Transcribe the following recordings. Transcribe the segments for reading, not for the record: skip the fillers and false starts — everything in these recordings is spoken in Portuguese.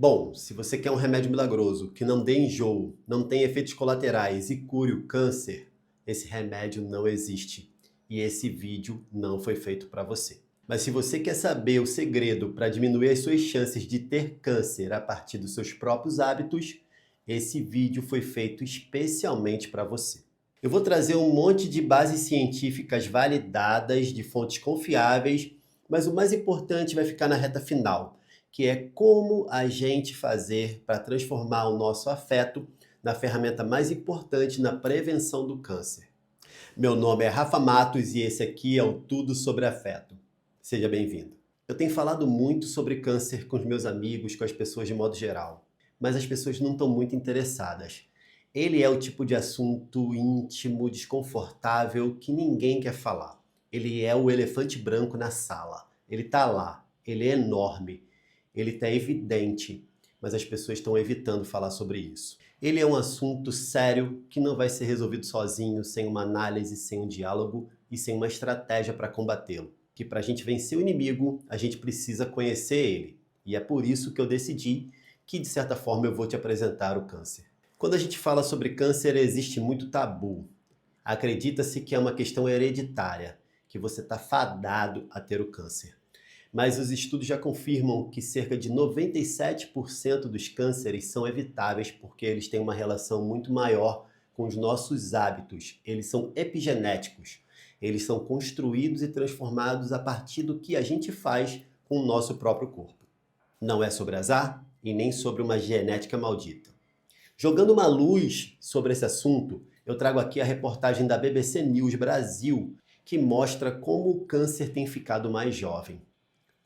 Bom, se você quer um remédio milagroso que não dê enjoo, não tem efeitos colaterais e cure o câncer, esse remédio não existe e esse vídeo não foi feito para você. Mas se você quer saber o segredo para diminuir as suas chances de ter câncer a partir dos seus próprios hábitos, esse vídeo foi feito especialmente para você. Eu vou trazer um monte de bases científicas validadas de fontes confiáveis, mas o mais importante vai ficar na reta final, que é como a gente fazer para transformar o nosso afeto na ferramenta mais importante na prevenção do câncer. Meu nome é Rafa Matos e esse aqui é o Tudo sobre Afeto. Seja bem-vindo. Eu tenho falado muito sobre câncer com os meus amigos, com as pessoas de modo geral, mas as pessoas não estão muito interessadas. Ele é o tipo de assunto íntimo, desconfortável, que ninguém quer falar. Ele é o elefante branco na sala. Ele está lá, ele é enorme. Ele está evidente, mas as pessoas estão evitando falar sobre isso. Ele é um assunto sério que não vai ser resolvido sozinho, sem uma análise, sem um diálogo e sem uma estratégia para combatê-lo. Que para a gente vencer o inimigo, a gente precisa conhecer ele. E é por isso que eu decidi que, de certa forma, eu vou te apresentar o câncer. Quando a gente fala sobre câncer, existe muito tabu. Acredita-se que é uma questão hereditária, que você está fadado a ter o câncer. Mas os estudos já confirmam que cerca de 97% dos cânceres são evitáveis porque eles têm uma relação muito maior com os nossos hábitos. Eles são epigenéticos. Eles são construídos e transformados a partir do que a gente faz com o nosso próprio corpo. Não é sobre azar e nem sobre uma genética maldita. Jogando uma luz sobre esse assunto, eu trago aqui a reportagem da BBC News Brasil, que mostra como o câncer tem ficado mais jovem.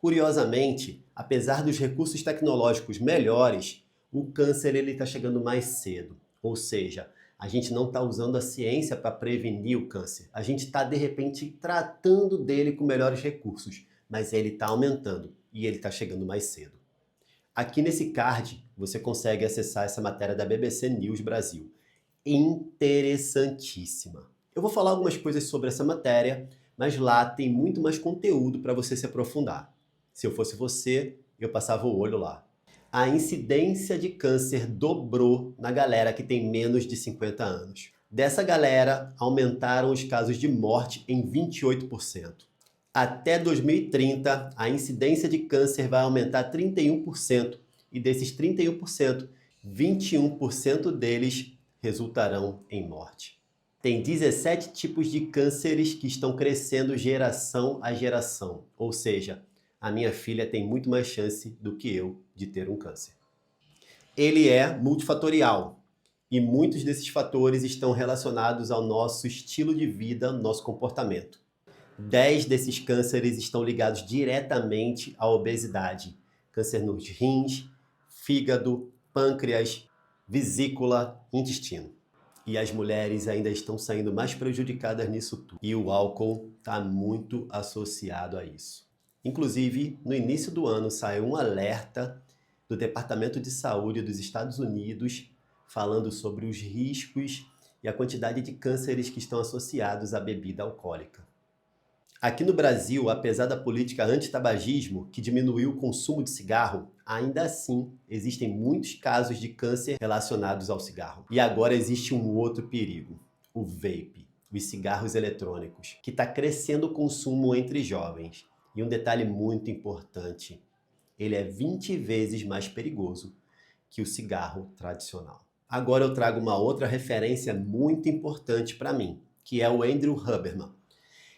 Curiosamente, apesar dos recursos tecnológicos melhores, o câncer está chegando mais cedo. Ou seja, a gente não está usando a ciência para prevenir o câncer. A gente está, de repente, tratando dele com melhores recursos, mas ele está aumentando e ele está chegando mais cedo. Aqui nesse card, você consegue acessar essa matéria da BBC News Brasil. Interessantíssima. Eu vou falar algumas coisas sobre essa matéria, mas lá tem muito mais conteúdo para você se aprofundar. Se eu fosse você, eu passava o olho lá. A incidência de câncer dobrou na galera que tem menos de 50 anos. Dessa galera, aumentaram os casos de morte em 28%. Até 2030, a incidência de câncer vai aumentar 31%, e desses 31%, 21% deles resultarão em morte. Tem 17 tipos de cânceres que estão crescendo geração a geração, ou seja, a minha filha tem muito mais chance do que eu de ter um câncer. Ele é multifatorial e muitos desses fatores estão relacionados ao nosso estilo de vida, nosso comportamento. 10 desses cânceres estão ligados diretamente à obesidade. Câncer nos rins, fígado, pâncreas, vesícula, intestino. E as mulheres ainda estão saindo mais prejudicadas nisso tudo. E o álcool está muito associado a isso. Inclusive, no início do ano saiu um alerta do Departamento de Saúde dos Estados Unidos falando sobre os riscos e a quantidade de cânceres que estão associados à bebida alcoólica. Aqui no Brasil, apesar da política anti-tabagismo, que diminuiu o consumo de cigarro, ainda assim existem muitos casos de câncer relacionados ao cigarro. E agora existe um outro perigo, o vape, os cigarros eletrônicos, que está crescendo o consumo entre jovens. E um detalhe muito importante, ele é 20 vezes mais perigoso que o cigarro tradicional. Agora eu trago uma outra referência muito importante para mim, que é o Andrew Huberman.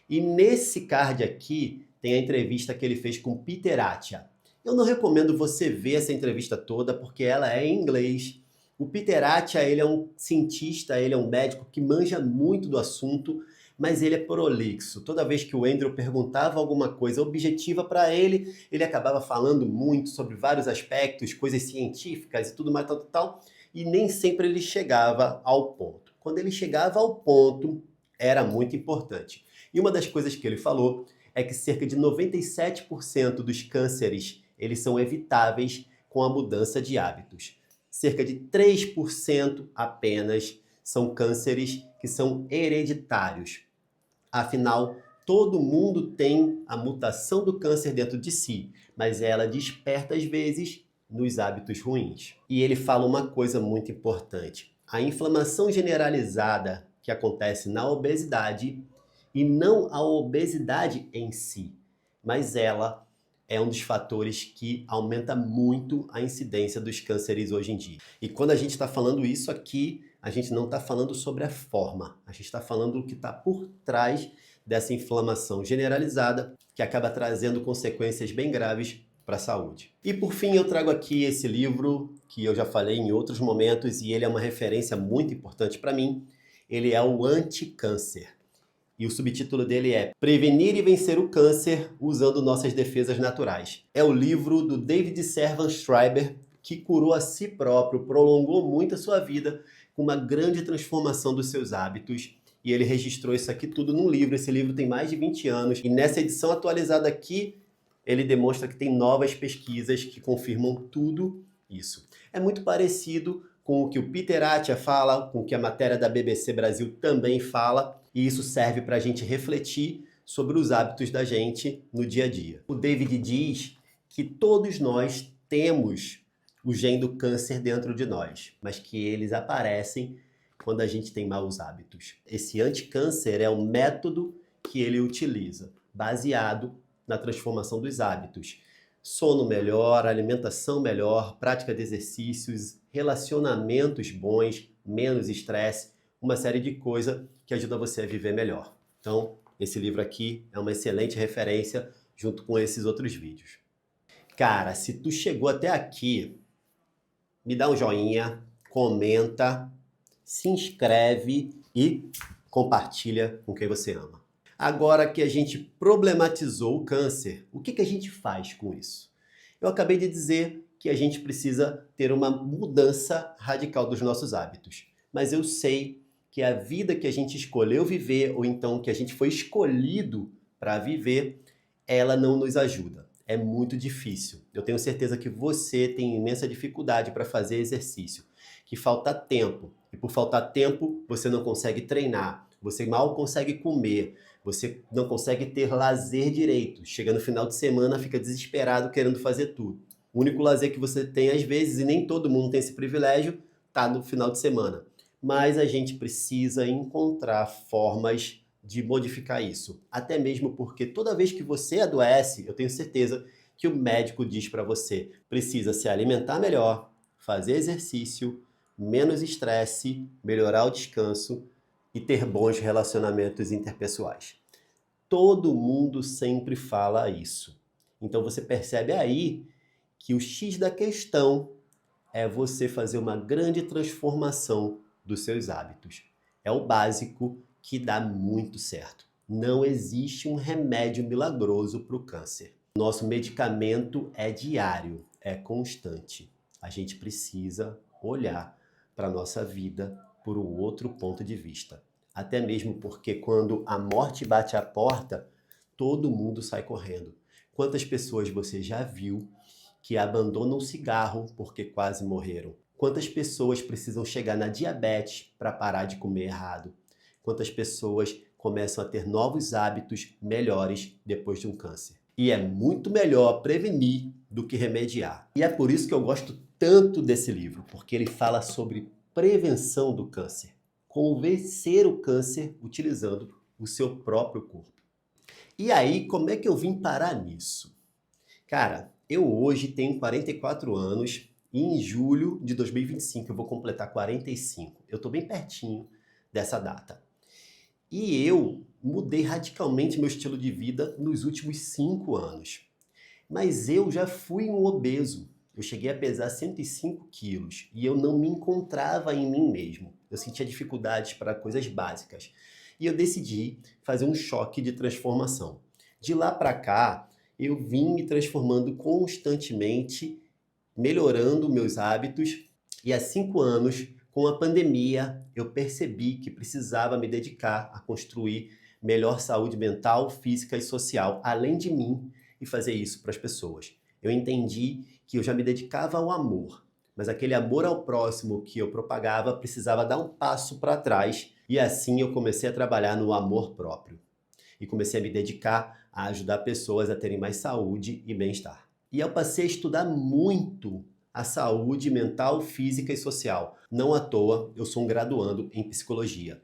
E nesse card aqui tem a entrevista que ele fez com Peter Attia. Eu não recomendo você ver essa entrevista toda porque ela é em inglês. O Peter Attia, ele é um cientista, ele é um médico que manja muito do assunto, mas ele é prolixo. Toda vez que o Andrew perguntava alguma coisa objetiva para ele, ele acabava falando muito sobre vários aspectos, coisas científicas e tudo mais, tal, e nem sempre ele chegava ao ponto. Quando ele chegava ao ponto, era muito importante. E uma das coisas que ele falou é que cerca de 97% dos cânceres eles são evitáveis com a mudança de hábitos. Cerca de 3% apenas são cânceres que são hereditários. Afinal, todo mundo tem a mutação do câncer dentro de si, mas ela desperta às vezes nos hábitos ruins. E ele fala uma coisa muito importante. A inflamação generalizada que acontece na obesidade, e não a obesidade em si, mas ela é um dos fatores que aumenta muito a incidência dos cânceres hoje em dia. E quando a gente está falando isso aqui, a gente não está falando sobre a forma, a gente está falando do que está por trás dessa inflamação generalizada, que acaba trazendo consequências bem graves para a saúde. E por fim, eu trago aqui esse livro que eu já falei em outros momentos e ele é uma referência muito importante para mim. Ele é o Anticâncer. E o subtítulo dele é Prevenir e Vencer o Câncer Usando Nossas Defesas Naturais. É o livro do David Servan Schreiber, que curou a si próprio, prolongou muito a sua vida com uma grande transformação dos seus hábitos. E ele registrou isso aqui tudo num livro. Esse livro tem mais de 20 anos. E nessa edição atualizada aqui, ele demonstra que tem novas pesquisas que confirmam tudo isso. É muito parecido com o que o Peter Attia fala, com o que a matéria da BBC Brasil também fala, e isso serve para a gente refletir sobre os hábitos da gente no dia a dia. O David diz que todos nós temos o gene do câncer dentro de nós, mas que eles aparecem quando a gente tem maus hábitos. Esse anticâncer é o método que ele utiliza, baseado na transformação dos hábitos. Sono melhor, alimentação melhor, prática de exercícios, relacionamentos bons, menos estresse, uma série de coisas que ajuda você a viver melhor. Então, esse livro aqui é uma excelente referência junto com esses outros vídeos. Cara, se tu chegou até aqui, me dá um joinha, comenta, se inscreve e compartilha com quem você ama. Agora que a gente problematizou o câncer, o que a gente faz com isso? Eu acabei de dizer que a gente precisa ter uma mudança radical dos nossos hábitos. Mas eu sei que a vida que a gente escolheu viver, ou então que a gente foi escolhido para viver, ela não nos ajuda. É muito difícil. Eu tenho certeza que você tem imensa dificuldade para fazer exercício, que falta tempo. E por faltar tempo, você não consegue treinar, você mal consegue comer, você não consegue ter lazer direito. Chega no final de semana, fica desesperado querendo fazer tudo. O único lazer que você tem às vezes, e nem todo mundo tem esse privilégio, tá no final de semana. Mas a gente precisa encontrar formas de modificar isso. Até mesmo porque toda vez que você adoece, eu tenho certeza que o médico diz para você, precisa se alimentar melhor, fazer exercício, menos estresse, melhorar o descanso e ter bons relacionamentos interpessoais. Todo mundo sempre fala isso. Então você percebe aí que o X da questão é você fazer uma grande transformação dos seus hábitos. É o básico que dá muito certo. Não existe um remédio milagroso para o câncer. Nosso medicamento é diário, é constante. A gente precisa olhar para a nossa vida por um outro ponto de vista. Até mesmo porque quando a morte bate à porta, todo mundo sai correndo. Quantas pessoas você já viu que abandonam o cigarro porque quase morreram? Quantas pessoas precisam chegar na diabetes para parar de comer errado? Quantas pessoas começam a ter novos hábitos melhores depois de um câncer? E é muito melhor prevenir do que remediar. E é por isso que eu gosto tanto desse livro, porque ele fala sobre prevenção do câncer. Como vencer o câncer utilizando o seu próprio corpo. E aí, como é que eu vim parar nisso? Cara, eu hoje tenho 44 anos e em julho de 2025 eu vou completar 45. Eu tô bem pertinho dessa data. E eu mudei radicalmente meu estilo de vida nos últimos 5 anos. Mas eu já fui um obeso. Eu cheguei a pesar 105 quilos e eu não me encontrava em mim mesmo. Eu sentia dificuldades para coisas básicas. E eu decidi fazer um choque de transformação. De lá para cá, eu vim me transformando constantemente, melhorando meus hábitos. E há 5 anos, com a pandemia, eu percebi que precisava me dedicar a construir melhor saúde mental, física e social, além de mim, e fazer isso para as pessoas. Eu entendi que eu já me dedicava ao amor, mas aquele amor ao próximo que eu propagava precisava dar um passo para trás, e assim eu comecei a trabalhar no amor próprio. E comecei a me dedicar a ajudar pessoas a terem mais saúde e bem-estar. E eu passei a estudar muito a saúde mental, física e social. Não à toa, eu sou um graduando em psicologia.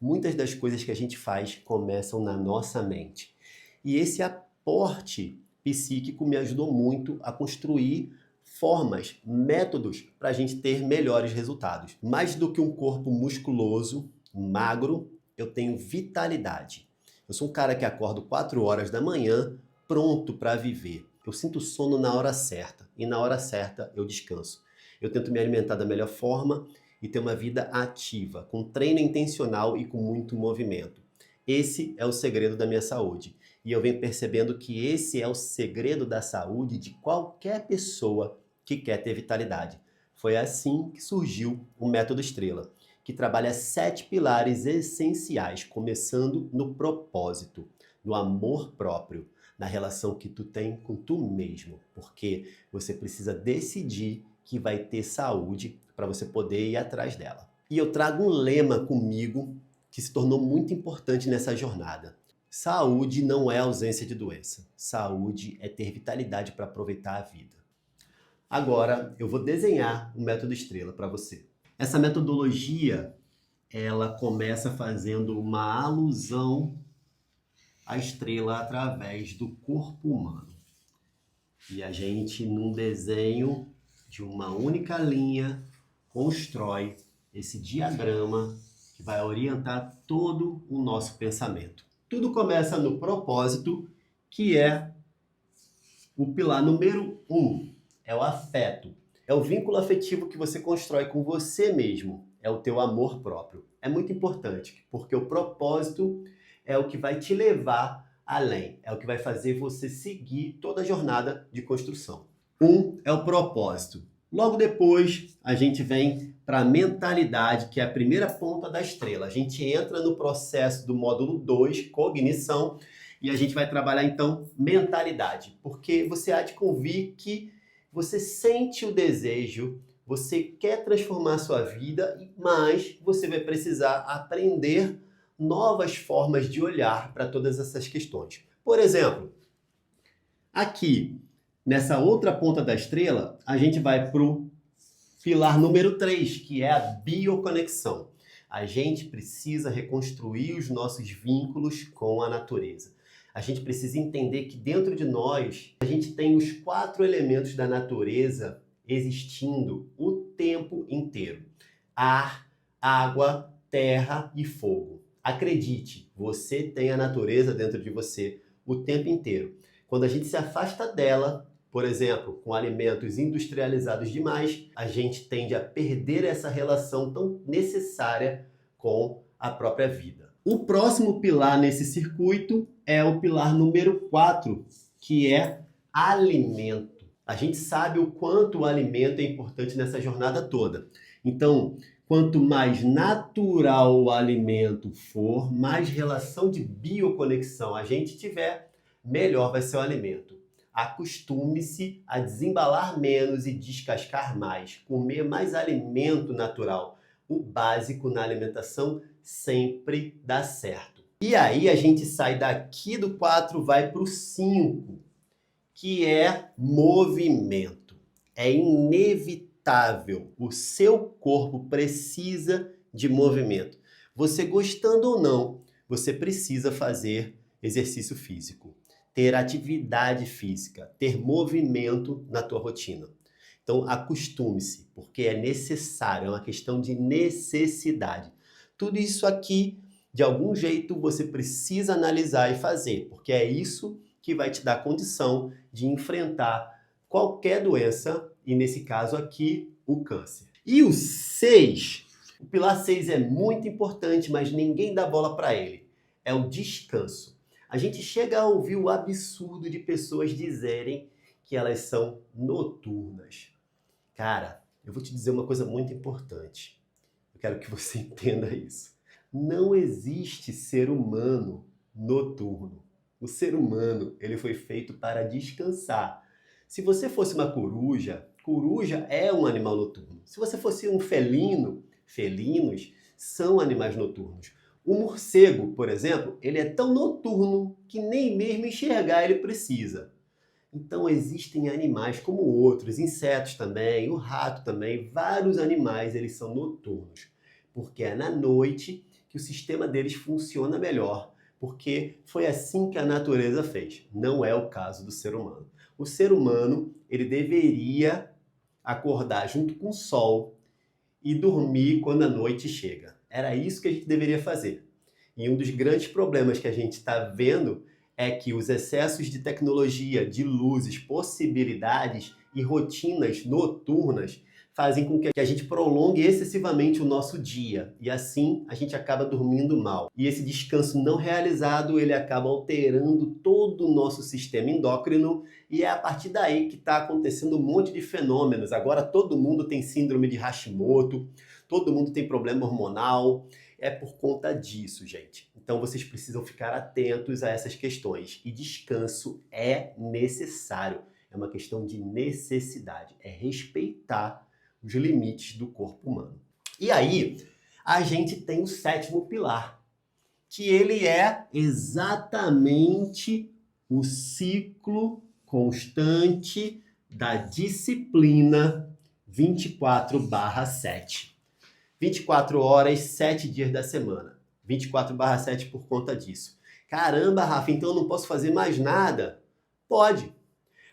Muitas das coisas que a gente faz começam na nossa mente. E esse aporte psíquico me ajudou muito a construir formas, métodos para a gente ter melhores resultados. Mais do que um corpo musculoso, magro, eu tenho vitalidade. Eu sou um cara que acordo 4 horas da manhã, pronto para viver. Eu sinto sono na hora certa e na hora certa eu descanso. Eu tento me alimentar da melhor forma e ter uma vida ativa, com treino intencional e com muito movimento. Esse é o segredo da minha saúde. E eu venho percebendo que esse é o segredo da saúde de qualquer pessoa que quer ter vitalidade. Foi assim que surgiu o Método Estrela, que trabalha 7 pilares essenciais, começando no propósito, no amor próprio, na relação que tu tem com tu mesmo, porque você precisa decidir que vai ter saúde para você poder ir atrás dela. E eu trago um lema comigo que se tornou muito importante nessa jornada. Saúde não é ausência de doença. Saúde é ter vitalidade para aproveitar a vida. Agora eu vou desenhar o Método Estrela para você. Essa metodologia, ela começa fazendo uma alusão à estrela através do corpo humano. E a gente, num desenho de uma única linha, constrói esse diagrama que vai orientar todo o nosso pensamento. Tudo começa no propósito, que é o pilar número 1, é o afeto. É o vínculo afetivo que você constrói com você mesmo, é o teu amor próprio. É muito importante, porque o propósito é o que vai te levar além, é o que vai fazer você seguir toda a jornada de construção. É o propósito. Logo depois, a gente vem para a mentalidade, que é a primeira ponta da estrela. A gente entra no processo do módulo 2, cognição, e a gente vai trabalhar, então, mentalidade. Porque você há de convir que você sente o desejo, você quer transformar a sua vida, mas você vai precisar aprender novas formas de olhar para todas essas questões. Por exemplo, aqui, nessa outra ponta da estrela, a gente vai para o pilar número 3, que é a bioconexão. A gente precisa reconstruir os nossos vínculos com a natureza. A gente precisa entender que dentro de nós, a gente tem os 4 elementos da natureza existindo o tempo inteiro: ar, água, terra e fogo. Acredite, você tem a natureza dentro de você o tempo inteiro. Quando a gente se afasta dela, por exemplo, com alimentos industrializados demais, a gente tende a perder essa relação tão necessária com a própria vida. O próximo pilar nesse circuito é o pilar número 4, que é alimento. A gente sabe o quanto o alimento é importante nessa jornada toda. Então, quanto mais natural o alimento for, mais relação de bioconexão a gente tiver, melhor vai ser o alimento. Acostume-se a desembalar menos e descascar mais, comer mais alimento natural. O básico na alimentação sempre dá certo. E aí a gente sai daqui do 4, vai para o 5, que é movimento. É inevitável, o seu corpo precisa de movimento. Você gostando ou não, você precisa fazer exercício físico, ter atividade física, ter movimento na tua rotina. Então acostume-se, porque é necessário, é uma questão de necessidade. Tudo isso aqui, de algum jeito, você precisa analisar e fazer, porque é isso que vai te dar condição de enfrentar qualquer doença, e nesse caso aqui, o câncer. E o 6, o pilar 6 é muito importante, mas ninguém dá bola para ele. É o descanso. A gente chega a ouvir o absurdo de pessoas dizerem que elas são noturnas. Cara, eu vou te dizer uma coisa muito importante. Eu quero que você entenda isso. Não existe ser humano noturno. O ser humano, ele foi feito para descansar. Se você fosse uma coruja, coruja é um animal noturno. Se você fosse um felino, felinos são animais noturnos. O morcego, por exemplo, ele é tão noturno que nem mesmo enxergar ele precisa. Então existem animais como outros, insetos também, o rato também, vários animais eles são noturnos, porque é na noite que o sistema deles funciona melhor, porque foi assim que a natureza fez. Não é o caso do ser humano. O ser humano, ele deveria acordar junto com o sol e dormir quando a noite chega. Era isso que a gente deveria fazer. E um dos grandes problemas que a gente está vendo é que os excessos de tecnologia, de luzes, possibilidades e rotinas noturnas fazem com que a gente prolongue excessivamente o nosso dia e assim a gente acaba dormindo mal. E esse descanso não realizado, ele acaba alterando todo o nosso sistema endócrino e é a partir daí que está acontecendo um monte de fenômenos. Agora todo mundo tem síndrome de Hashimoto, todo mundo tem problema hormonal, é por conta disso, gente. Então vocês precisam ficar atentos a essas questões. E descanso é necessário. É uma questão de necessidade. É respeitar os limites do corpo humano. E aí, a gente tem o sétimo pilar, que ele é exatamente o ciclo constante da disciplina 24/7. 24 horas, 7 dias da semana. 24/7 por conta disso. Caramba, Rafa, então eu não posso fazer mais nada? Pode,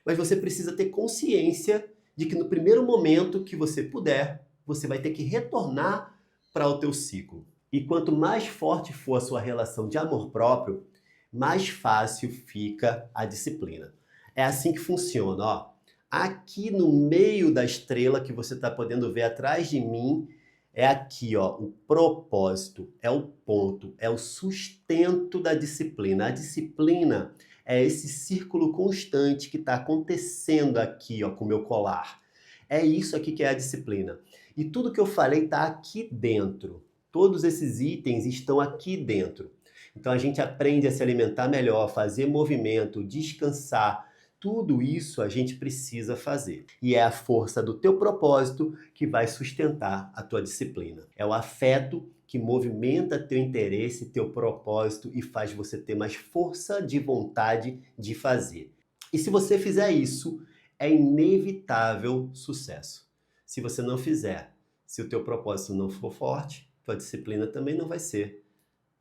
mas você precisa ter consciência de que no primeiro momento que você puder, você vai ter que retornar para o teu ciclo. E quanto mais forte for a sua relação de amor próprio, mais fácil fica a disciplina. É assim que funciona, ó. Aqui no meio da estrela que você está podendo ver atrás de mim, é aqui, ó, o propósito, é o ponto, é o sustento da disciplina. A disciplina é esse círculo constante que está acontecendo aqui, ó, com o meu colar. É isso aqui que é a disciplina. E tudo que eu falei está aqui dentro. Todos esses itens estão aqui dentro. Então a gente aprende a se alimentar melhor, fazer movimento, descansar. Tudo isso a gente precisa fazer. E é a força do teu propósito que vai sustentar a tua disciplina. É o afeto que movimenta teu interesse, teu propósito e faz você ter mais força de vontade de fazer. E se você fizer isso, é inevitável sucesso. Se você não fizer, se o teu propósito não for forte, tua disciplina também não vai ser.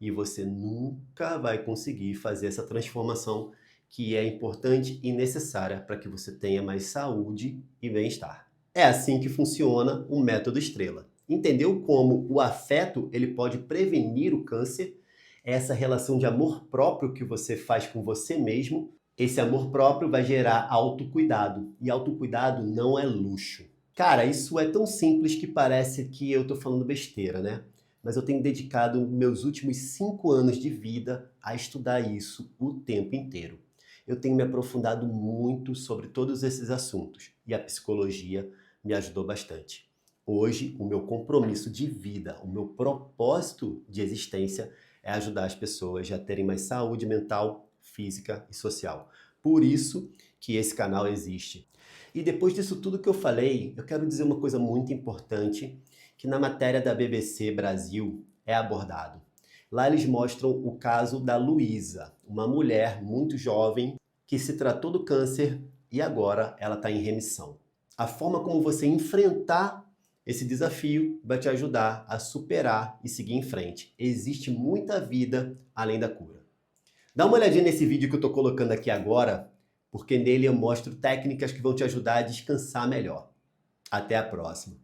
E você nunca vai conseguir fazer essa transformação que é importante e necessária para que você tenha mais saúde e bem-estar. É assim que funciona o método Estrela. Entendeu como o afeto ele pode prevenir o câncer? Essa relação de amor próprio que você faz com você mesmo, esse amor próprio vai gerar autocuidado. E autocuidado não é luxo. Cara, isso é tão simples que parece que eu tô falando besteira, né? Mas eu tenho dedicado meus últimos 5 anos de vida a estudar isso o tempo inteiro. Eu tenho me aprofundado muito sobre todos esses assuntos e a psicologia me ajudou bastante. Hoje, o meu compromisso de vida, o meu propósito de existência é ajudar as pessoas a terem mais saúde mental, física e social. Por isso que esse canal existe. E depois disso tudo que eu falei, eu quero dizer uma coisa muito importante que na matéria da BBC Brasil é abordado. Lá eles mostram o caso da Luísa, uma mulher muito jovem que se tratou do câncer e agora ela está em remissão. A forma como você enfrentar esse desafio vai te ajudar a superar e seguir em frente. Existe muita vida além da cura. Dá uma olhadinha nesse vídeo que eu estou colocando aqui agora, porque nele eu mostro técnicas que vão te ajudar a descansar melhor. Até a próxima!